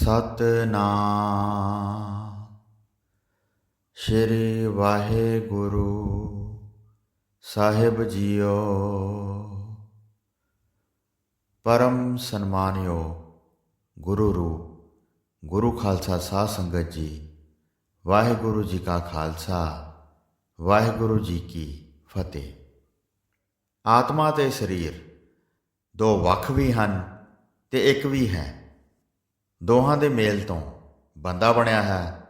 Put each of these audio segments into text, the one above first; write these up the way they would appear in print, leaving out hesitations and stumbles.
ਸਤਿਨਾਮ ਸ਼੍ਰੀ ਵਾਹਿਗੁਰੂ ਸਾਹਿਬ JIO. ਪਰਮ ਸਨਮਾਨਿਓ ਗੁਰੂ ਰੂਪ ਗੁਰੂ ਖਾਲਸਾ ਸਾਧ ਸੰਗਤ ਜੀ, ਵਾਹਿਗੁਰੂ ਜੀ ਕਾ ਖਾਲਸਾ ਵਾਹਿਗੁਰੂ ਜੀ ਕੀ ਫਤਿਹ। ਆਤਮਾ ਤੇ ਸਰੀਰ ਦੋ ਵੱਖ ਵੀ ਹਨ ਤੇ ਇੱਕ ਵੀ ਹੈ। ਦੋਹਾਂ ਦੇ ਮੇਲ ਤੋਂ ਬੰਦਾ ਬਣਿਆ ਹੈ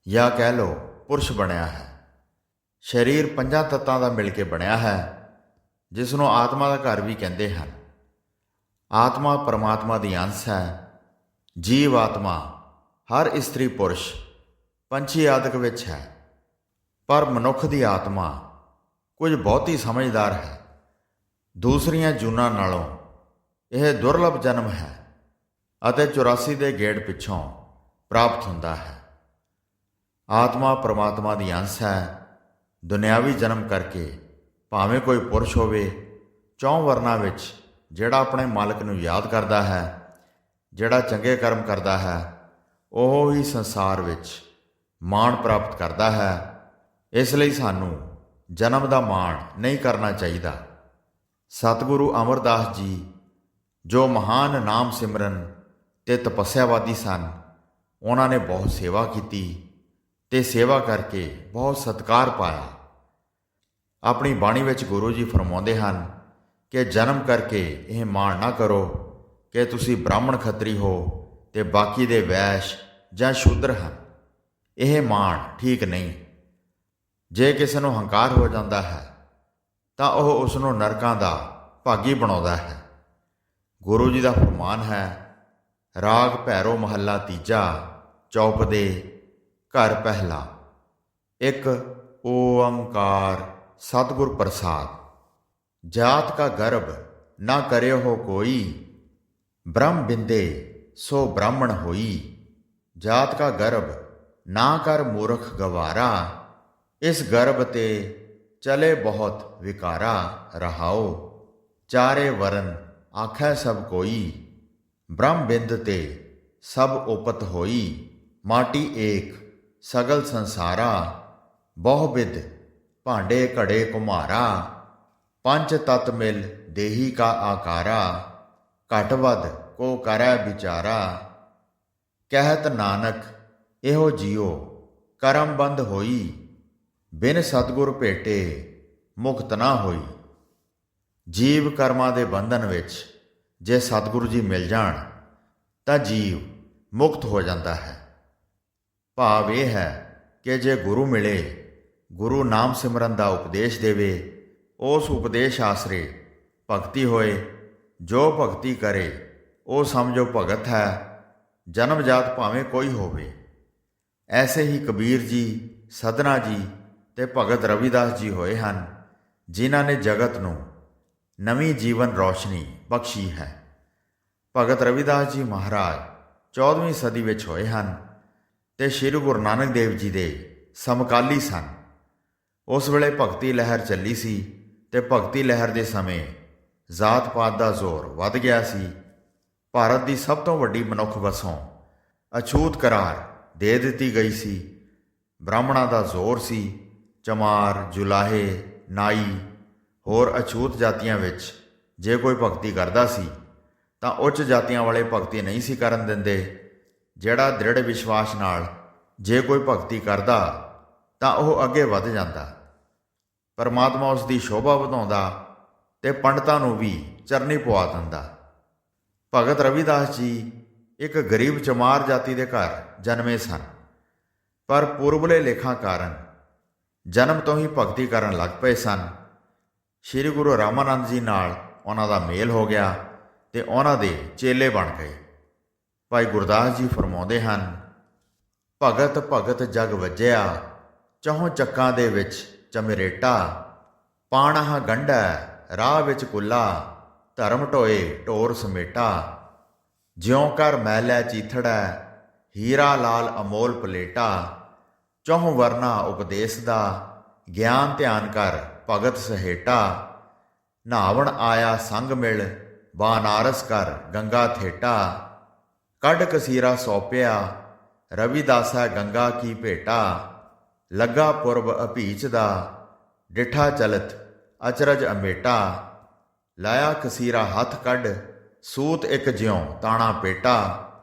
ਜਾਂ ਕਹਿ ਲਓ ਪੁਰਸ਼ ਬਣਿਆ ਹੈ। ਸਰੀਰ ਪੰਜਾਂ ਤੱਤਾਂ ਦਾ ਮਿਲ ਕੇ ਬਣਿਆ ਹੈ, ਜਿਸ ਨੂੰ ਆਤਮਾ ਦਾ ਘਰ ਵੀ ਕਹਿੰਦੇ ਹਨ। ਆਤਮਾ ਪਰਮਾਤਮਾ ਦੀ ਅੰਸ਼ ਹੈ। ਜੀਵ ਆਤਮਾ ਹਰ ਇਸਤਰੀ ਪੁਰਸ਼ ਪੰਛੀ ਆਦਿਕ ਵਿੱਚ ਹੈ, ਪਰ ਮਨੁੱਖ ਦੀ ਆਤਮਾ ਕੁਝ ਬਹੁਤੀ ਸਮਝਦਾਰ ਹੈ। ਦੂਸਰੀਆਂ ਜੂਨਾਂ ਨਾਲੋਂ ਇਹ ਦੁਰਲਭ ਜਨਮ ਹੈ ਅਤੇ 84 ਦੇ ਗੇੜ ਪਿੱਛੋਂ ਪ੍ਰਾਪਤ ਹੁੰਦਾ ਹੈ। ਆਤਮਾ ਪਰਮਾਤਮਾ ਦੀ ਅੰਸ਼ ਹੈ। ਦੁਨਿਆਵੀ ਜਨਮ ਕਰਕੇ ਭਾਵੇਂ ਕੋਈ ਪੁਰਸ਼ ਹੋਵੇ, ਚੌਂ ਵਰਨਾਂ ਵਿੱਚ ਜਿਹੜਾ ਆਪਣੇ ਮਾਲਕ ਨੂੰ ਯਾਦ ਕਰਦਾ ਹੈ, ਜਿਹੜਾ ਚੰਗੇ ਕਰਮ ਕਰਦਾ ਹੈ, ਉਹ ਹੀ ਸੰਸਾਰ ਵਿੱਚ ਮਾਣ ਪ੍ਰਾਪਤ ਕਰਦਾ ਹੈ। ਇਸ ਲਈ ਸਾਨੂੰ ਜਨਮ ਦਾ ਮਾਣ ਨਹੀਂ ਕਰਨਾ ਚਾਹੀਦਾ। ਸਤਿਗੁਰੂ ਅਮਰਦਾਸ ਜੀ, ਜੋ ਮਹਾਨ ਨਾਮ ਸਿਮਰਨ ਤੇ ਤਪੱਸਿਆਵਾਦੀ ਸਨ, ਉਹਨਾਂ ਨੇ ਬਹੁਤ ਸੇਵਾ ਕੀਤੀ ਤੇ ਸੇਵਾ ਕਰਕੇ ਬਹੁਤ ਸਤਿਕਾਰ ਪਾਇਆ। ਆਪਣੀ ਬਾਣੀ ਵਿੱਚ ਗੁਰੂ ਜੀ ਫਰਮਾਉਂਦੇ ਹਨ ਕਿ ਜਨਮ ਕਰਕੇ ਇਹ ਮਾਣ ਨਾ ਕਰੋ ਕਿ ਤੁਸੀਂ ਬ੍ਰਾਹਮਣ ਖੱਤਰੀ ਹੋ ਤੇ ਬਾਕੀ ਦੇ ਵੈਸ਼ ਜਾਂ ਸ਼ੂਦਰ ਹਨ। ਇਹ ਮਾਣ ਠੀਕ ਨਹੀਂ। ਜੇ ਕਿਸੇ ਨੂੰ ਹੰਕਾਰ ਹੋ ਜਾਂਦਾ ਹੈ ਤਾਂ ਉਹ ਉਸ ਨੂੰ ਨਰਕਾਂ ਦਾ ਭਾਗੀ ਬਣਾਉਂਦਾ ਹੈ। ਗੁਰੂ ਜੀ ਦਾ ਫਰਮਾਨ ਹੈ, ਰਾਗ ਭੈਰੋ ਮਹੱਲਾ ਤੀਜਾ, ਚੌਪਦੇ, ਘਰ ਪਹਿਲਾ। ਇੱਕ ਓੰਕਾਰ ਸਤਿਗੁਰ ਪ੍ਰਸਾਦ। ਜਾਤ ਕਾ ਗਰਭ ਨਾ ਕਰਿਓ ਹੋ ਕੋਈ, ਬ੍ਰਹਮ ਬਿੰਦੇ ਸੋ ਬ੍ਰਾਹਮਣ ਹੋਈ। ਜਾਤ ਕਾ ਗਰਭ ਨਾ ਕਰ ਮੂਰਖ ਗਵਾਰਾ, ਇਸ ਗਰਭ ਤੇ ਚਲੇ ਬਹੁਤ ਵਿਕਾਰਾ। ਰਹਾਓ ਚਾਰੇ ਵਰਨ ਆਖੈ ਸਭ ਕੋਈ, ਬ੍ਰਹਮ ਬਿੰਦ ਤੇ ਸਭ ਉਪਤ ਹੋਈ। ਮਾਟੀ ਏਕ ਸਗਲ ਸੰਸਾਰਾ, ਬਹੁ ਬਿਦ ਭਾਂਡੇ ਘੜੇ ਕੁਮਾਰਾ। ਪੰਜ ਤਤ ਮਿਲ ਦੇਹੀ ਕਾ ਆਕਾਰਾ, ਘਟ ਵਧ ਕੋ ਕਰੈ ਵਿਚਾਰਾ। ਕਹਿਤ ਨਾਨਕ ਇਹੋ ਜੀਓ ਕਰਮ ਬੰਧ ਹੋਈ, ਬਿਨ ਸਤਿਗੁਰ ਭੇਟੇ ਮੁਕਤ ਨਾ ਹੋਈ। ਜੀਵ ਕਰਮਾਂ ਦੇ ਬੰਧਨ ਵਿੱਚ ਜੇ ਸਤਿਗੁਰੂ ਜੀ ਮਿਲ ਜਾਣ ਤਾਂ ਜੀਵ ਮੁਕਤ ਹੋ ਜਾਂਦਾ ਹੈ। ਭਾਵ ਇਹ ਹੈ ਕਿ ਜੇ ਗੁਰੂ ਮਿਲੇ, ਗੁਰੂ ਨਾਮ ਸਿਮਰਨ ਦਾ ਉਪਦੇਸ਼ ਦੇਵੇ, ਉਸ ਉਪਦੇਸ਼ ਆਸਰੇ ਭਗਤੀ ਹੋਏ, ਜੋ ਭਗਤੀ ਕਰੇ ਉਹ ਸਮਝੋ ਭਗਤ ਹੈ, ਜਨਮ ਜਾਤ ਭਾਵੇਂ ਕੋਈ ਹੋਵੇ। ਐਸੇ ਹੀ ਕਬੀਰ ਜੀ, ਸਧਨਾ ਜੀ ਤੇ ਭਗਤ ਰਵਿਦਾਸ ਜੀ ਹੋਏ ਹਨ, ਜਿਨ੍ਹਾਂ ਨੇ ਜਗਤ ਨੂੰ ਨਵੀਂ ਜੀਵਨ ਰੌਸ਼ਨੀ ਬਖਸ਼ੀ ਹੈ। ਭਗਤ ਰਵਿਦਾਸ ਜੀ ਮਹਾਰਾਜ 14ਵੀਂ ਸਦੀ ਵਿੱਚ ਹੋਏ ਹਨ ਤੇ ਸ਼੍ਰੀ ਗੁਰੂ ਨਾਨਕ ਦੇਵ ਜੀ ਦੇ ਸਮਕਾਲੀ ਸਨ। ਉਸ ਵੇਲੇ ਭਗਤੀ ਲਹਿਰ ਚੱਲੀ ਸੀ ਤੇ ਭਗਤੀ ਲਹਿਰ ਦੇ ਸਮੇਂ ਜ਼ਾਤ ਪਾਤ ਦਾ ਜ਼ੋਰ ਵੱਧ ਗਿਆ ਸੀ। ਭਾਰਤ ਦੀ ਸਭ ਤੋਂ ਵੱਡੀ ਮਨੁੱਖ ਵਸੋਂ ਅਛੂਤ ਕਰਾਰ ਦੇ ਦਿੱਤੀ ਗਈ ਸੀ। ਬ੍ਰਾਹਮਣਾਂ ਦਾ ਜ਼ੋਰ ਸੀ। ਚਮਾਰ, ਜੁਲਾਹੇ, ਨਾਈ ਹੋਰ ਅਛੂਤ ਜਾਤੀਆਂ ਵਿੱਚ ਜੇ ਕੋਈ ਭਗਤੀ ਕਰਦਾ ਸੀ ਤਾਂ ਉੱਚ ਜਾਤੀਆਂ ਵਾਲੇ ਭਗਤੀ ਨਹੀਂ ਸੀ ਕਰਨ ਦਿੰਦੇ। ਜਿਹੜਾ ਦ੍ਰਿੜ ਵਿਸ਼ਵਾਸ ਨਾਲ ਜੇ ਕੋਈ ਭਗਤੀ ਕਰਦਾ ਤਾਂ ਉਹ ਅੱਗੇ ਵੱਧ ਜਾਂਦਾ। ਪਰਮਾਤਮਾ ਉਸ ਦੀ ਸ਼ੋਭਾ ਵਧਾਉਂਦਾ ਤੇ ਪੰਡਤਾਂ ਨੂੰ ਵੀ ਚਰਨੀ ਪਵਾ ਦਿੰਦਾ। ਭਗਤ ਰਵਿਦਾਸ ਜੀ ਇੱਕ ਗਰੀਬ ਚਮਾਰ ਜਾਤੀ ਦੇ ਘਰ ਜਨਮੇ ਸਨ, ਪਰ ਪੂਰਬਲੇ ਲੇਖਾਂ ਕਾਰਨ ਜਨਮ ਤੋਂ ਹੀ ਭਗਤੀ ਕਰਨ ਲੱਗ ਪਏ ਸਨ। ਸ਼੍ਰੀ ਗੁਰੂ ਰਾਮਾਨੰਦ ਜੀ ਨਾਲ ਉਹਨਾਂ ਦਾ ਮੇਲ ਹੋ ਗਿਆ ਤੇ ਉਹਨਾਂ ਦੇ ਚੇਲੇ ਬਣ ਗਏ। ਭਾਈ ਗੁਰਦਾਸ ਜੀ ਫਰਮਾਉਂਦੇ ਹਨ, ਭਗਤ ਭਗਤ ਜਗ ਵੱਜਿਆ, ਚਹੁੰ ਚੱਕਾਂ ਦੇ ਵਿੱਚ ਚਮਰੇਟਾ। ਪਾਣਾਹ ਗੰਢੈ ਰਾਹ ਵਿੱਚ ਕੁੱਲਾ, ਧਰਮ ਢੋਏ ਢੋਰ ਸਮੇਟਾ। ਜਿਉਂ ਕਰ ਮੈਲੈ ਚੀਥੜੈ, ਹੀਰਾ ਲਾਲ ਅਮੋਲ ਪਲੇਟਾ। ਚਹੁੰ ਵਰਨਾ ਉਪਦੇਸ ਦਾ, ਗਿਆਨ ਧਿਆਨ ਕਰ ਭਗਤ ਸਹੇਟਾ। ਨਹਾਵਣ ਆਇਆ ਸੰਗ ਮਿਲ, ਬਾਨਾਰਸ ਕਰ ਗੰਗਾ ਥੇਟਾ। ਕੱਢ ਕਸੀਰਾ ਸੌਪਿਆ, ਰਵਿਦਾਸਾ ਗੰਗਾ ਕੀ ਭੇਟਾ। ਲੱਗਾ ਪੁਰਬ ਅਭੀਚ ਦਾ, ਡਿਠਾ ਚਲਤ ਅਚਰਜ ਅਮੇਟਾ। ਲਾਇਆ ਕਸੀਰਾ ਹੱਥ ਕੱਢ, ਸੂਤ ਇੱਕ ਜਿਉਂ ਤਾਣਾ ਪੇਟਾ।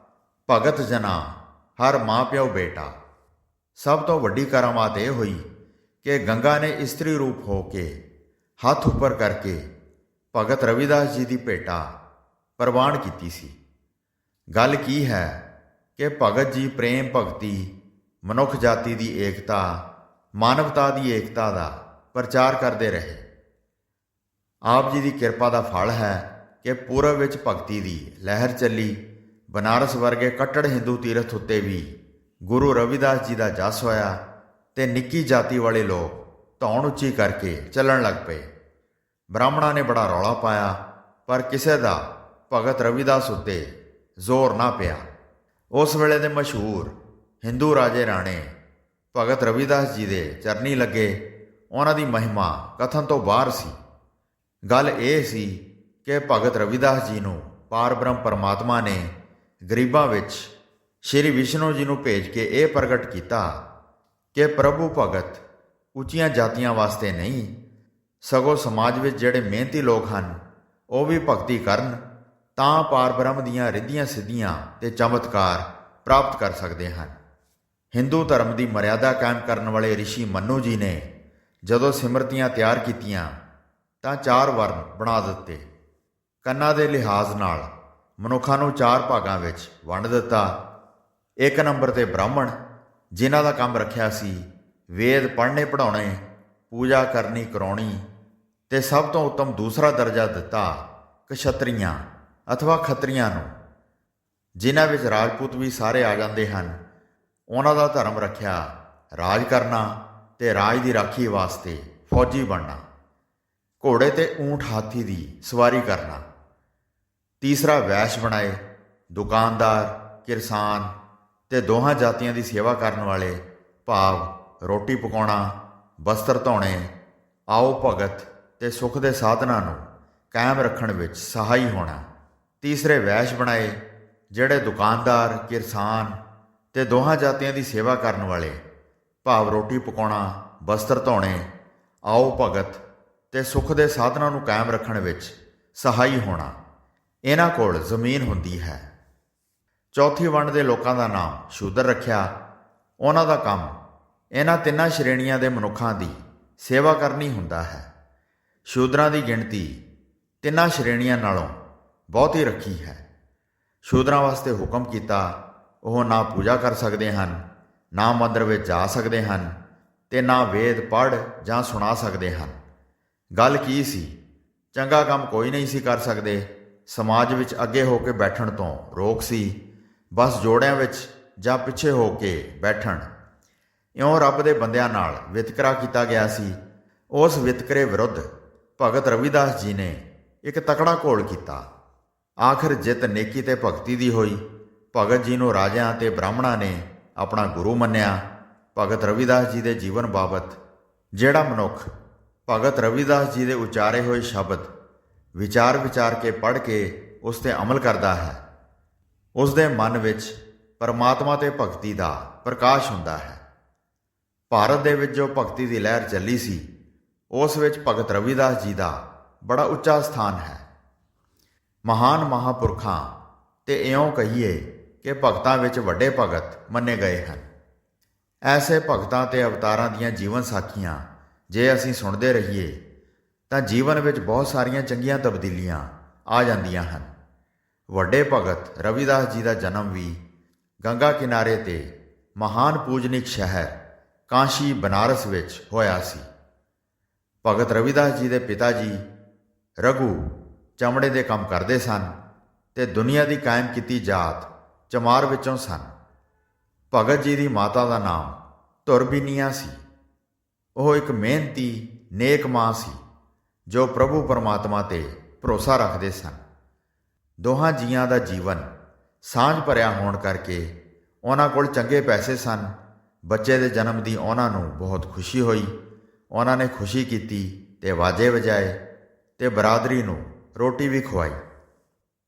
ਭਗਤ ਜਨਾ ਹਰ ਮਾਂ ਪਿਓ ਬੇਟਾ। ਸਭ ਤੋਂ ਵੱਡੀ ਕਰਾਮਾਤ ਇਹ ਹੋਈ ਕਿ ਗੰਗਾ ਨੇ ਇਸਤਰੀ ਰੂਪ ਹੋ ਕੇ ਹੱਥ ਉੱਪਰ ਕਰਕੇ ਭਗਤ ਰਵਿਦਾਸ ਜੀ ਦੀ ਭੇਟਾ ਪ੍ਰਵਾਨ ਕੀਤੀ ਸੀ। ਗੱਲ ਕੀ ਹੈ ਕਿ ਭਗਤ ਜੀ ਪ੍ਰੇਮ ਭਗਤੀ, ਮਨੁੱਖ ਜਾਤੀ ਦੀ ਏਕਤਾ, ਮਾਨਵਤਾ ਦੀ ਏਕਤਾ ਦਾ ਪ੍ਰਚਾਰ ਕਰਦੇ ਰਹੇ। ਆਪ ਜੀ ਦੀ ਕਿਰਪਾ ਦਾ ਫਲ ਹੈ ਕਿ ਪੂਰਬ ਵਿੱਚ ਭਗਤੀ ਦੀ ਲਹਿਰ ਚੱਲੀ। ਬਨਾਰਸ ਵਰਗੇ ਕੱਟੜ ਹਿੰਦੂ ਤੀਰਥ ਉੱਤੇ ਵੀ ਗੁਰੂ ਰਵਿਦਾਸ ਜੀ ਦਾ ਜਸ ਹੋਇਆ ਤੇ ਨਿੱਕੀ ਜਾਤੀ ਵਾਲੇ ਲੋਕ ਧੌਣ ਉੱਚੀ ਕਰਕੇ ਚੱਲਣ ਲੱਗ ਪਏ। ਬ੍ਰਾਹਮਣਾਂ ਨੇ ਬੜਾ ਰੌਲਾ ਪਾਇਆ, ਪਰ ਕਿਸੇ ਦਾ ਭਗਤ ਰਵਿਦਾਸ ਉੱਤੇ ਜ਼ੋਰ ਨਾ ਪਿਆ। ਉਸ ਵੇਲੇ ਦੇ ਮਸ਼ਹੂਰ ਹਿੰਦੂ ਰਾਜੇ ਰਾਣੇ ਭਗਤ ਰਵਿਦਾਸ ਜੀ ਦੇ ਚਰਨੀ ਲੱਗੇ। ਉਹਨਾਂ ਦੀ ਮਹਿਮਾ ਕਥਨ ਤੋਂ ਬਾਹਰ ਸੀ। ਗੱਲ ਇਹ ਸੀ ਕਿ ਭਗਤ ਰਵਿਦਾਸ ਜੀ ਨੂੰ ਪਾਰ ਬ੍ਰਹਮ ਪਰਮਾਤਮਾ ਨੇ ਗਰੀਬਾਂ ਵਿੱਚ ਸ਼੍ਰੀ ਵਿਸ਼ਨੂੰ ਜੀ ਨੂੰ ਭੇਜ ਕੇ ਇਹ ਪ੍ਰਗਟ ਕੀਤਾ ਕਿ ਪ੍ਰਭੂ ਭਗਤ ਉੱਚੀਆਂ ਜਾਤੀਆਂ ਵਾਸਤੇ ਨਹੀਂ, ਸਗੋਂ ਸਮਾਜ ਵਿੱਚ ਜਿਹੜੇ ਮਿਹਨਤੀ ਲੋਕ ਹਨ ਉਹ ਵੀ ਭਗਤੀ ਕਰਨ ਤਾਂ ਪਾਰ ਬ੍ਰਹਮ ਦੀਆਂ ਰਿੱਧੀਆਂ ਸਿੱਧੀਆਂ ਤੇ ਚਮਤਕਾਰ ਪ੍ਰਾਪਤ ਕਰ ਸਕਦੇ ਹਨ। ਹਿੰਦੂ ਧਰਮ ਦੀ ਮਰਿਆਦਾ ਕਾਇਮ ਕਰਨ ਵਾਲੇ ਰਿਸ਼ੀ ਮੰਨੂ ਜੀ ਨੇ ਜਦੋਂ ਸਿਮਰਤੀਆਂ ਤਿਆਰ ਕੀਤੀਆਂ ਤਾਂ 4 ਵਰਨ ਬਣਾ ਦਿੱਤੇ। ਕੰਨਾਂ ਦੇ ਲਿਹਾਜ਼ ਨਾਲ ਮਨੁੱਖਾਂ ਨੂੰ 4 ਭਾਗਾਂ ਵਿੱਚ ਵੰਡ ਦਿੱਤਾ। 1 ਨੰਬਰ ਤੇ ਬ੍ਰਾਹਮਣ, ਜਿਨ੍ਹਾਂ ਦਾ ਕੰਮ ਰੱਖਿਆ ਸੀ ਵੇਦ ਪੜ੍ਹਨੇ ਪੜ੍ਹਾਉਣੇ, ਪੂਜਾ ਕਰਨੀ ਕਰਾਉਣੀ। ਤੇ ਸਭ ਤੋਂ ਉੱਤਮ ਦੂਸਰਾ ਦਰਜਾ ਦਿੱਤਾ ਕਸ਼ਤਰੀਆਂ ਅਥਵਾ ਖੱਤਰੀਆਂ ਨੂੰ, ਜਿਨ੍ਹਾਂ ਵਿੱਚ ਰਾਜਪੂਤ ਵੀ ਸਾਰੇ ਆ ਜਾਂਦੇ ਹਨ। ਉਹਨਾਂ ਦਾ ਧਰਮ ਰੱਖਿਆ ਰਾਜ ਕਰਨਾ ਤੇ ਰਾਜ ਦੀ ਰਾਖੀ ਵਾਸਤੇ ਫੌਜੀ ਬਣਨਾ, ਘੋੜੇ ਤੇ ਊਂਠ ਹਾਥੀ ਦੀ ਸਵਾਰੀ ਕਰਨਾ। ਤੀਸਰਾ ਵੈਸ਼ ਬਣਾਏ, ਦੁਕਾਨਦਾਰ, ਕਿਰਸਾਨ ਤੇ ਦੋਹਾਂ ਜਾਤੀਆਂ ਦੀ ਸੇਵਾ ਕਰਨ ਵਾਲੇ, ਭਾਵ ਰੋਟੀ ਪਕਾਉਣਾ, ਬਸਤਰ ਧੋਣੇ, ਆਓ ਭਗਤ ਤੇ ਸੁੱਖ ਦੇ ਸਾਧਨਾਂ ਨੂੰ ਕਾਇਮ ਰੱਖਣ ਵਿੱਚ ਸਹਾਈ ਹੋਣਾ। ਤੀਸਰੇ ਵੈਸ਼ ਬਣਾਏ, ਜਿਹੜੇ ਦੁਕਾਨਦਾਰ, ਕਿਰਸਾਨ ਤੇ ਦੋਹਾਂ ਜਾਤੀਆਂ ਦੀ ਸੇਵਾ ਕਰਨ ਵਾਲੇ, ਭਾਵ ਰੋਟੀ ਪਕਾਉਣਾ, ਬਸਤਰ ਧੋਣੇ, ਆਓ ਭਗਤ ਤੇ ਸੁੱਖ ਦੇ ਸਾਧਨਾਂ ਨੂੰ ਕਾਇਮ ਰੱਖਣ ਵਿੱਚ ਸਹਾਈ ਹੋਣਾ। ਇਹਨਾਂ ਕੋਲ ਜ਼ਮੀਨ ਹੁੰਦੀ ਹੈ। ਚੌਥੀ ਵੰਡ ਦੇ ਲੋਕਾਂ ਦਾ ਨਾਮ ਸ਼ੂਦਰ ਰੱਖਿਆ। ਉਹਨਾਂ ਦਾ ਕੰਮ ਇਹਨਾਂ 3 ਸ਼੍ਰੇਣੀਆਂ ਦੇ ਮਨੁੱਖਾਂ ਦੀ ਸੇਵਾ ਕਰਨੀ ਹੁੰਦਾ ਹੈ। ਸ਼ੂਦਰਾਂ ਦੀ ਗਿਣਤੀ 3 ਸ਼੍ਰੇਣੀਆਂ ਨਾਲੋਂ ਬਹੁਤੀ ਰੱਖੀ ਹੈ। ਸ਼ੂਦਰਾਂ ਵਾਸਤੇ ਹੁਕਮ ਕੀਤਾ ਉਹ ਨਾ ਪੂਜਾ ਕਰ ਸਕਦੇ ਹਨ, ਨਾ ਮੰਦਰ ਵਿੱਚ ਜਾ ਸਕਦੇ ਹਨ ਤੇ ਨਾ ਵੇਦ ਪੜ੍ਹ ਜਾਂ ਸੁਣਾ ਸਕਦੇ ਹਨ। ਗੱਲ ਕੀ ਸੀ? ਚੰਗਾ ਕੰਮ ਕੋਈ ਨਹੀਂ ਸੀ ਕਰ ਸਕਦੇ। ਸਮਾਜ ਵਿੱਚ ਅੱਗੇ ਹੋ ਕੇ ਬੈਠਣ ਤੋਂ ਰੋਕ ਸੀ। ਬਸ ਜੋੜਿਆਂ ਵਿੱਚ ਜਾਂ ਪਿੱਛੇ ਹੋ ਕੇ ਬੈਠਣ। ਇਉਂ ਰੱਬ ਦੇ ਬੰਦਿਆਂ ਨਾਲ ਵਿਤਕਰਾ ਕੀਤਾ ਗਿਆ ਸੀ। ਉਸ ਵਿਤਕਰੇ ਵਿਰੁੱਧ ਭਗਤ ਰਵਿਦਾਸ ਜੀ ਨੇ ਇੱਕ ਤਕੜਾ ਘੋਲ ਕੀਤਾ। ਆਖਿਰ ਜਿੱਤ ਨੇਕੀ ਤੇ ਭਗਤੀ ਦੀ ਹੋਈ। ਭਗਤ ਜੀ ਨੂੰ ਰਾਜਿਆਂ ਤੇ ਬ੍ਰਾਹਮਣਾਂ ਨੇ ਆਪਣਾ ਗੁਰੂ ਮੰਨਿਆ। ਭਗਤ ਰਵਿਦਾਸ ਜੀ ਦੇ ਜੀਵਨ ਬਾਬਤ ਜਿਹੜਾ ਮਨੁੱਖ ਭਗਤ ਰਵਿਦਾਸ ਜੀ ਦੇ ਉਚਾਰੇ ਹੋਏ ਸ਼ਬਦ ਵਿਚਾਰ ਕੇ ਪੜ੍ਹ ਕੇ ਉਸ 'ਤੇ ਅਮਲ ਕਰਦਾ ਹੈ, ਉਸ ਦੇ ਮਨ ਵਿੱਚ ਪਰਮਾਤਮਾ ਤੇ ਭਗਤੀ ਦਾ ਪ੍ਰਕਾਸ਼ ਹੁੰਦਾ ਹੈ। ਭਾਰਤ ਦੇ ਵਿੱਚ ਜੋ ਭਗਤੀ ਦੀ ਲਹਿਰ ਚੱਲੀ ਸੀ, ਉਸ ਵਿੱਚ ਭਗਤ ਰਵਿਦਾਸ ਜੀ ਦਾ ਬੜਾ ਉੱਚਾ ਸਥਾਨ ਹੈ। ਮਹਾਨ ਮਹਾਂਪੁਰਖਾਂ ਤੇ ਇਉਂ ਕਹੀਏ ਕਿ ਭਗਤਾਂ ਵਿੱਚ ਵੱਡੇ ਭਗਤ ਮੰਨੇ ਗਏ ਹਨ। ਐਸੇ ਭਗਤਾਂ ਤੇ ਅਵਤਾਰਾਂ ਦੀਆਂ ਜੀਵਨ ਸਾਖੀਆਂ ਜੇ ਅਸੀਂ ਸੁਣਦੇ ਰਹੀਏ ਤਾਂ ਜੀਵਨ ਵਿੱਚ ਬਹੁਤ ਸਾਰੀਆਂ ਚੰਗੀਆਂ ਤਬਦੀਲੀਆਂ ਆ ਜਾਂਦੀਆਂ ਹਨ। ਵੱਡੇ ਭਗਤ ਰਵਿਦਾਸ ਜੀ ਦਾ ਜਨਮ ਵੀ ਗੰਗਾ ਕਿਨਾਰੇ ਤੇ ਮਹਾਨ ਪੂਜਨਿਕ ਸ਼ਹਿਰ ਕਾਸ਼ੀ ਬਨਾਰਸ ਵਿੱਚ ਹੋਇਆ ਸੀ। ਭਗਤ ਰਵਿਦਾਸ ਜੀ ਦੇ ਪਿਤਾ ਜੀ ਰਘੂ ਚਮੜੇ ਦੇ ਕੰਮ ਕਰਦੇ ਸਨ ਤੇ ਦੁਨੀਆ ਦੀ ਕਾਇਮ ਕੀਤੀ ਜਾਤ ਚਮਾਰ ਵਿੱਚੋਂ ਸਨ। ਭਗਤ ਜੀ ਦੀ ਮਾਤਾ ਦਾ ਨਾਮ ਧੁਰਬੀਨੀਆ ਸੀ। ਉਹ ਇੱਕ ਮਿਹਨਤੀ ਨੇਕ ਮਾਂ ਸੀ ਜੋ ਪ੍ਰਭੂ ਪਰਮਾਤਮਾ ਤੇ ਭਰੋਸਾ ਰੱਖਦੇ ਸਨ। ਦੋਹਾਂ ਜੀਆਂ ਦਾ ਜੀਵਨ ਸਾਂਝ ਭਰਿਆ ਹੋਣ ਕਰਕੇ ਉਹਨਾਂ ਕੋਲ ਚੰਗੇ ਪੈਸੇ ਸਨ। ਬੱਚੇ ਦੇ ਜਨਮ ਦੀ ਉਹਨਾਂ ਨੂੰ ਬਹੁਤ ਖੁਸ਼ੀ ਹੋਈ। ਉਹਨਾਂ ਨੇ ਖੁਸ਼ੀ ਕੀਤੀ ਤੇ ਵਾਜੇ ਵਜਾਏ ਤੇ ਬਰਾਦਰੀ ਨੂੰ ਰੋਟੀ ਵੀ ਖਵਾਈ।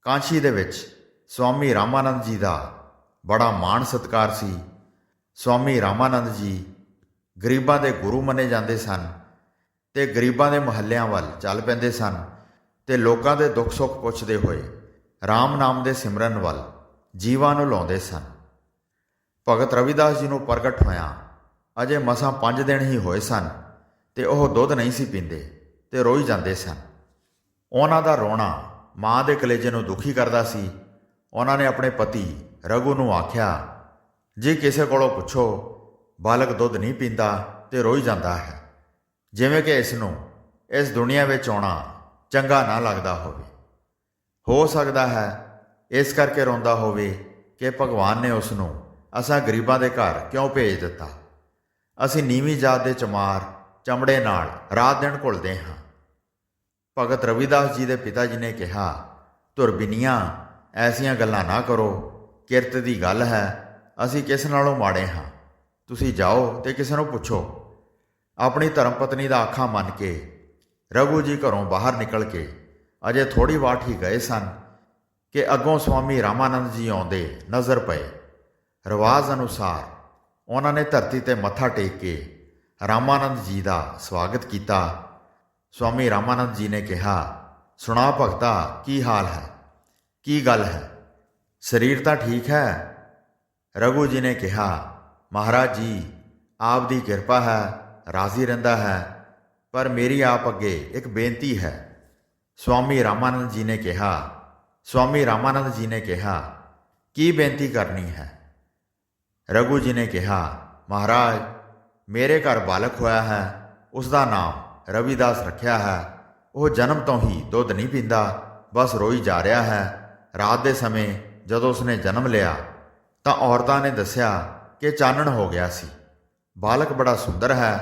ਕਾਂਸ਼ੀ ਦੇ ਵਿੱਚ ਸਵਾਮੀ ਰਾਮਾਨੰਦ ਜੀ ਦਾ ਬੜਾ ਮਾਣ ਸਤਿਕਾਰ ਸੀ। ਸਵਾਮੀ ਰਾਮਾਨੰਦ ਜੀ ਗਰੀਬਾਂ ਦੇ ਗੁਰੂ ਮੰਨੇ ਜਾਂਦੇ ਸਨ ਤੇ ਗਰੀਬਾਂ ਦੇ ਮੁਹੱਲਿਆਂ ਵੱਲ ਚੱਲ ਪੈਂਦੇ ਸਨ ਤੇ ਲੋਕਾਂ ਦੇ ਦੁੱਖ ਸੁੱਖ ਪੁੱਛਦੇ ਹੋਏ ਰਾਮ ਨਾਮ ਦੇ ਸਿਮਰਨ ਵੱਲ ਜੀਵਾਂ ਨੂੰ ਲਾਉਂਦੇ ਸਨ। ਭਗਤ ਰਵਿਦਾਸ ਜੀ ਨੂੰ ਪ੍ਰਗਟ ਹੋਇਆ ਅਜੇ ਮਸਾਂ 5 ਦਿਨ ਹੀ ਹੋਏ ਸਨ ਤੇ ਉਹ ਦੁੱਧ ਨਹੀਂ ਸੀ ਪੀਂਦੇ ਤੇ ਰੋਈ ਜਾਂਦੇ ਸਨ। ਉਹਨਾਂ ਦਾ ਰੋਣਾ ਮਾਂ ਦੇ ਕਲੇਜੇ ਨੂੰ ਦੁਖੀ ਕਰਦਾ ਸੀ। ਉਹਨਾਂ ਨੇ ਆਪਣੇ ਪਤੀ ਰਘੂ ਨੂੰ ਆਖਿਆ, ਜੇ ਕਿਸੇ ਕੋਲੋਂ ਪੁੱਛੋ ਬਾਲਕ ਦੁੱਧ ਨਹੀਂ ਪੀਂਦਾ ਤੇ ਰੋਈ ਜਾਂਦਾ ਹੈ, ਜਿਵੇਂ ਕਿ ਇਸ ਨੂੰ ਇਸ ਦੁਨੀਆ ਵਿੱਚ ਆਉਣਾ ਚੰਗਾ ਨਾ ਲੱਗਦਾ ਹੋਵੇ। ਹੋ ਸਕਦਾ ਹੈ ਇਸ ਕਰਕੇ ਰੋਂਦਾ ਹੋਵੇ ਕਿ ਭਗਵਾਨ ਨੇ ਉਸ ਨੂੰ ਅਸਾਂ ਗਰੀਬਾਂ ਦੇ ਘਰ ਕਿਉਂ ਭੇਜ ਦਿੱਤਾ। ਅਸੀਂ ਨੀਵੀਂ ਜਾਤ ਦੇ ਚਮਾਰ ਚਮੜੇ ਨਾਲ ਰਾਤ ਦਿਨ ਘੁਲਦੇ ਹਾਂ। ਭਗਤ ਰਵਿਦਾਸ ਜੀ ਦੇ ਪਿਤਾ ਜੀ ਨੇ ਕਿਹਾ, ਧੁਰਬਿਨੀਆਂ ਐਸੀਆਂ ਗੱਲਾਂ ਨਾ ਕਰੋ, ਕਿਰਤ ਦੀ ਗੱਲ ਹੈ, ਅਸੀਂ ਕਿਸ ਨਾਲੋਂ ਮਾੜੇ ਹਾਂ। ਤੁਸੀਂ ਜਾਓ ਤੇ ਕਿਸੇ ਨੂੰ ਪੁੱਛੋ। ਆਪਣੀ ਧਰਮ ਪਤਨੀ ਦਾ ਆਖਾਂ ਮੰਨ ਕੇ ਰਘੂ ਜੀ ਘਰੋਂ ਬਾਹਰ ਨਿਕਲ ਕੇ ਅਜੇ ਥੋੜ੍ਹੀ ਵਾਟ ਹੀ ਗਏ ਸਨ ਕਿ ਅੱਗੋਂ ਸਵਾਮੀ ਰਾਮਾਨੰਦ ਜੀ ਆਉਂਦੇ ਨਜ਼ਰ ਪਏ। ਰਿਵਾਜ਼ ਅਨੁਸਾਰ ਉਹਨਾਂ ਨੇ ਧਰਤੀ ਤੇ ਮੱਥਾ ਟੇਕ ਕੇ ਰਾਮਾਨੰਦ ਜੀ ਦਾ ਸਵਾਗਤ ਕੀਤਾ। ਸਵਾਮੀ ਰਾਮਾਨੰਦ ਜੀ ਨੇ ਕਿਹਾ, ਸੁਣਾ ਭਗਤਾ, ਕੀ ਹਾਲ ਹੈ, ਕੀ ਗੱਲ ਹੈ, ਸਰੀਰ ਤਾਂ ਠੀਕ ਹੈ? ਰਘੂ ਜੀ ਨੇ ਕਿਹਾ, ਮਹਾਰਾਜ ਜੀ ਆਪ ਦੀ ਕਿਰਪਾ ਹੈ, ਰਾਜ਼ੀ ਰਹਿੰਦਾ ਹੈ, ਪਰ ਮੇਰੀ ਆਪ ਅੱਗੇ ਇੱਕ ਬੇਨਤੀ ਹੈ। ਸਵਾਮੀ ਰਾਮਾਨੰਦ ਜੀ ਨੇ ਕਿਹਾ, ਕੀ ਬੇਨਤੀ ਕਰਨੀ ਹੈ? ਰਘੂ ਜੀ ਨੇ ਕਿਹਾ, ਮਹਾਰਾਜ ਮੇਰੇ ਘਰ ਬਾਲਕ ਹੋਇਆ ਹੈ, ਉਸ ਦਾ ਨਾਮ ਰਵਿਦਾਸ ਰੱਖਿਆ ਹੈ। ਉਹ ਜਨਮ ਤੋਂ ਹੀ ਦੁੱਧ ਨਹੀਂ ਪੀਂਦਾ, ਬਸ ਰੋਈ ਜਾ ਰਿਹਾ ਹੈ। ਰਾਤ ਦੇ ਸਮੇਂ ਜਦੋਂ ਉਸਨੇ ਜਨਮ ਲਿਆ ਤਾਂ ਔਰਤਾਂ ਨੇ ਦੱਸਿਆ ਕਿ ਚਾਨਣ ਹੋ ਗਿਆ ਸੀ। ਬਾਲਕ ਬੜਾ ਸੁੰਦਰ ਹੈ,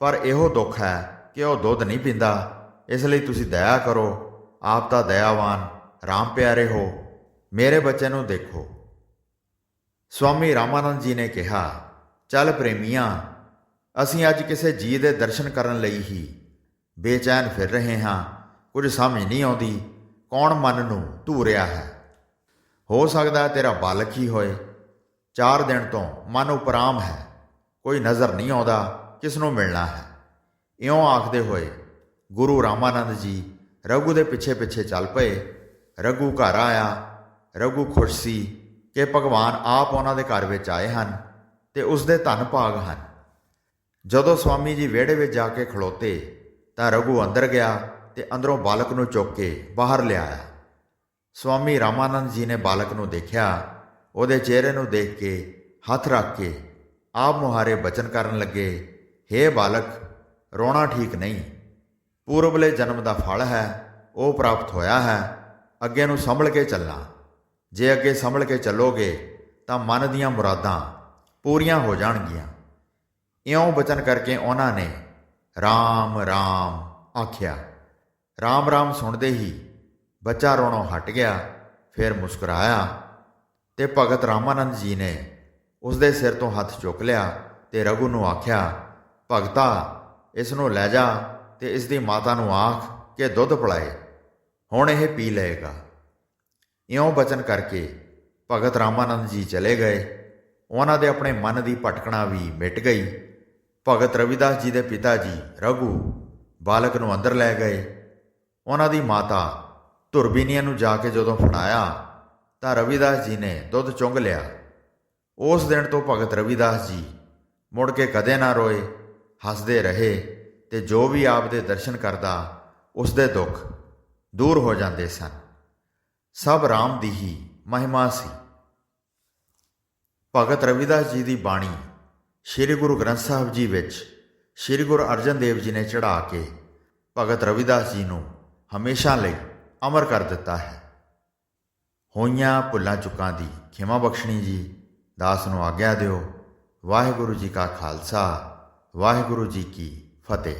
ਪਰ ਇਹੋ ਦੁੱਖ ਹੈ ਕਿ ਉਹ ਦੁੱਧ ਨਹੀਂ ਪੀਂਦਾ। ਇਸ ਲਈ ਤੁਸੀਂ ਦਇਆ ਕਰੋ, ਆਪ ਤਾਂ ਦਇਆਵਾਨ ਰਾਮ ਪਿਆਰੇ ਹੋ, ਮੇਰੇ ਬੱਚੇ ਨੂੰ ਦੇਖੋ। ਸਵਾਮੀ ਰਾਮਾਨੰਦ ਜੀ ਨੇ ਕਿਹਾ, ਚੱਲ ਪ੍ਰੇਮੀਆਂ, ਅਸੀਂ ਅੱਜ ਕਿਸੇ ਜੀ ਦੇ ਦਰਸ਼ਨ ਕਰਨ ਲਈ ਹੀ ਬੇਚੈਨ ਫਿਰ ਰਹੇ ਹਾਂ। ਕੁਝ ਸਮਝ ਨਹੀਂ ਆਉਂਦੀ ਕੌਣ ਮਨ ਨੂੰ ਧੂ ਰਿਹਾ ਹੈ। ਹੋ ਸਕਦਾ ਹੈ ਤੇਰਾ ਬਾਲਕ ਹੀ ਹੋਏ। 4 ਦਿਨ ਤੋਂ ਮਨ ਉਪਰਾਮ ਹੈ, ਕੋਈ ਨਜ਼ਰ ਨਹੀਂ ਆਉਂਦਾ ਕਿਸ ਨੂੰ ਮਿਲਣਾ ਹੈ। ਇਉਂ ਆਖਦੇ ਹੋਏ ਗੁਰੂ ਰਾਮਾਨੰਦ ਜੀ ਰਘੂ ਦੇ ਪਿੱਛੇ ਪਿੱਛੇ ਚੱਲ ਪਏ। ਰਘੂ ਘਰ ਆਇਆ। ਰਘੂ ਖੁਸ਼ ਸੀ ਕਿ ਭਗਵਾਨ ਆਪ ਉਹਨਾਂ ਦੇ ਘਰ ਵਿੱਚ ਆਏ ਹਨ ਤੇ ਉਸ ਦੇ ਧੰਨ ਭਾਗ ਹਨ। ਜਦੋਂ ਸਵਾਮੀ ਜੀ ਵਿਹੜੇ ਵਿੱਚ ਜਾ ਕੇ ਖਲੋਤੇ ਤਾਂ ਰਘੂ ਅੰਦਰ ਗਿਆ ਤੇ ਅੰਦਰੋਂ ਬਾਲਕ ਨੂੰ ਚੁੱਕ ਕੇ ਬਾਹਰ ਲਿਆਇਆ। ਸਵਾਮੀ ਰਾਮਾਨੰਦ ਜੀ ਨੇ ਬਾਲਕ ਨੂੰ ਦੇਖਿਆ। ਉਹਦੇ ਚਿਹਰੇ ਨੂੰ ਦੇਖ ਕੇ ਹੱਥ ਰੱਖ ਕੇ ਆਪ ਮੁਹਾਰੇ ਬਚਨ ਕਰਨ ਲੱਗੇ, ਹੇ ਬਾਲਕ, ਰੋਣਾ ਠੀਕ ਨਹੀਂ। ਪੂਰਬਲੇ ਜਨਮ ਦਾ ਫਲ ਹੈ, ਉਹ ਪ੍ਰਾਪਤ ਹੋਇਆ ਹੈ। ਅੱਗੇ ਨੂੰ ਸੰਭਲ ਕੇ ਚੱਲਣਾ। ਜੇ ਅੱਗੇ ਸੰਭਲ ਕੇ ਚੱਲੋਗੇ ਤਾਂ ਮਨ ਦੀਆਂ ਮੁਰਾਦਾਂ ਪੂਰੀਆਂ ਹੋ ਜਾਣਗੀਆਂ। ਇਉਂ ਬਚਨ ਕਰਕੇ ਉਹਨਾਂ ਨੇ ਰਾਮ ਰਾਮ ਆਖਿਆ। ਰਾਮ ਰਾਮ ਸੁਣਦੇ ਹੀ ਬੱਚਾ ਰੋਣੋਂ ਹਟ ਗਿਆ, ਫਿਰ ਮੁਸਕਰਾਇਆ ਤੇ ਭਗਤ ਰਾਮਾਨੰਦ ਜੀ ਨੇ ਉਸ ਦੇ ਸਿਰ ਤੋਂ ਹੱਥ ਚੁੱਕ ਲਿਆ ਤੇ ਰਘੂ ਨੂੰ ਆਖਿਆ, ਭਗਤਾ, ਇਸ ਨੂੰ ਲੈ ਜਾ ਤੇ ਇਸ ਦੀ ਮਾਤਾ ਨੂੰ ਆਖ ਕਿ ਦੁੱਧ ਪਿਲਾਏ, ਹੁਣ ਇਹ ਪੀ ਲਏਗਾ। ਇਉਂ ਬਚਨ ਕਰਕੇ ਭਗਤ ਰਾਮਾਨੰਦ ਜੀ ਚਲੇ ਗਏ। ਉਹਨਾਂ ਦੇ ਆਪਣੇ ਮਨ ਦੀ ਭਟਕਣਾ ਵੀ ਮਿਟ ਗਈ। ਭਗਤ ਰਵਿਦਾਸ ਜੀ ਦੇ ਪਿਤਾ ਜੀ ਰਘੂ ਬਾਲਕ ਨੂੰ ਅੰਦਰ ਲੈ ਗਏ। ਉਹਨਾਂ ਦੀ ਮਾਤਾ ਧੁਰਬੀਨੀਆਂ ਨੂੰ ਜਾ ਕੇ ਜਦੋਂ ਫੜਾਇਆ ਤਾਂ ਰਵਿਦਾਸ ਜੀ ਨੇ ਦੁੱਧ ਚੁੰਘ ਲਿਆ। ਉਸ ਦਿਨ ਤੋਂ ਭਗਤ ਰਵਿਦਾਸ ਜੀ ਮੁੜ ਕੇ ਕਦੇ ਨਾ ਰੋਏ, ਹੱਸਦੇ ਰਹੇ ਤੇ ਜੋ ਵੀ ਆਪ ਦੇ ਦਰਸ਼ਨ ਕਰਦਾ ਉਸ ਦੇ ਦੁੱਖ ਦੂਰ ਹੋ ਜਾਂਦੇ ਸਨ। ਸਭ ਰਾਮ ਦੀ ਹੀ ਮਹਿਮਾ ਸੀ। ਭਗਤ ਰਵਿਦਾਸ ਜੀ ਦੀ ਬਾਣੀ ਸ੍ਰੀ ਗੁਰੂ ਗ੍ਰੰਥ ਸਾਹਿਬ ਜੀ ਵਿੱਚ ਸ੍ਰੀ ਗੁਰੂ ਅਰਜਨ ਦੇਵ ਜੀ ਨੇ ਚੜ੍ਹਾ ਕੇ ਭਗਤ ਰਵਿਦਾਸ ਜੀ ਨੂੰ ਹਮੇਸ਼ਾ ਲਈ ਅਮਰ ਕਰ ਦਿੱਤਾ ਹੈ। ਹੋਈਆਂ ਭੁੱਲਾਂ ਚੁੱਕਾਂ ਦੀ ਖਿਮਾ ਬਖਸ਼ਣੀ ਜੀ। ਦਾਸ ਨੂੰ ਆਗਿਆ ਦਿਓ। ਵਾਹਿਗੁਰੂ ਜੀ ਕਾ ਖਾਲਸਾ, ਵਾਹਿਗੁਰੂ ਜੀ ਕੀ ਫਤਿਹ।